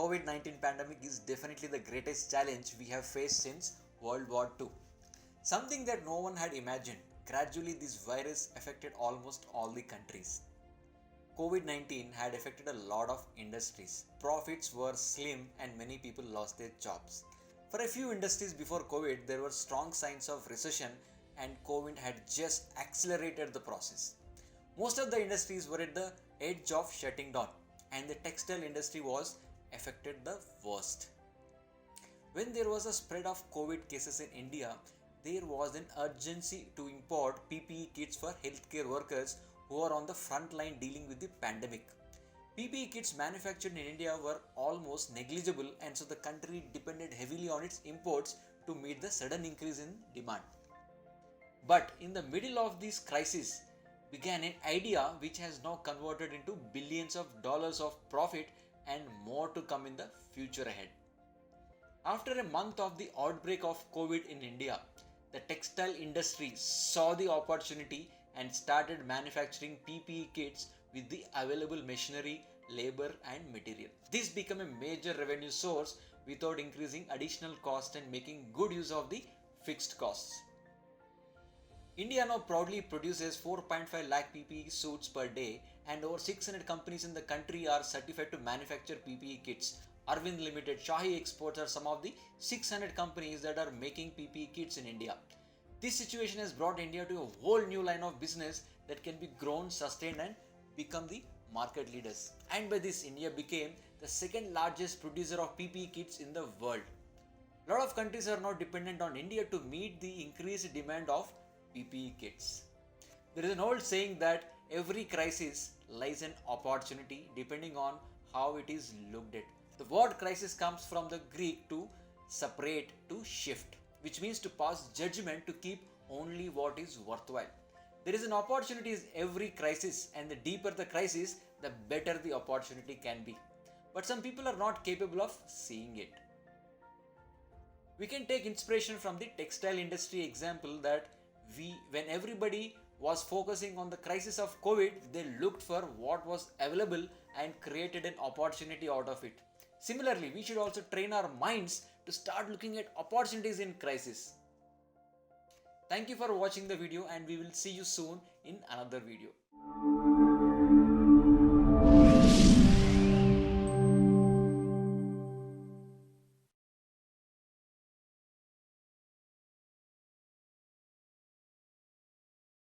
COVID-19 pandemic is definitely the greatest challenge we have faced since World War II. Something that no one had imagined. Gradually, this virus affected almost all the countries. COVID-19 had affected a lot of industries. Profits were slim and many people lost their jobs. For a few industries before COVID, there were strong signs of recession and COVID had just accelerated the process. Most of the industries were at the edge of shutting down and the textile industry was affected the worst. When there was a spread of COVID cases in India, there was an urgency to import PPE kits for healthcare workers who are on the front line dealing with the pandemic. PPE kits manufactured in India were almost negligible, and so the country depended heavily on its imports to meet the sudden increase in demand. But in the middle of this crisis began an idea which has now converted into billions of dollars of profit and more to come in the future ahead. After a month of the outbreak of COVID in India, the textile industry saw the opportunity and started manufacturing PPE kits with the available machinery, labor and material. This became a major revenue source without increasing additional cost and making good use of the fixed costs. India now proudly produces 4.5 lakh PPE suits per day, and over 600 companies in the country are certified to manufacture PPE kits. Arvind Limited, Shahi Exports are some of the 600 companies that are making PPE kits in India. This situation has brought India to a whole new line of business that can be grown, sustained and become the market leaders. And by this, India became the second largest producer of PPE kits in the world. A lot of countries are now dependent on India to meet the increased demand of PPE kits. There is an old saying that every crisis lies an opportunity depending on how it is looked at. The word crisis comes from the Greek to separate, to shift, which means to pass judgment, to keep only what is worthwhile. There is an opportunity in every crisis, and the deeper the crisis, the better the opportunity can be. But some people are not capable of seeing it. We can take inspiration from the textile industry example that when everybody was focusing on the crisis of COVID, they looked for what was available and created an opportunity out of it. Similarly, we should also train our minds to start looking at opportunities in crisis. Thank you for watching the video, and we will see you soon in another video.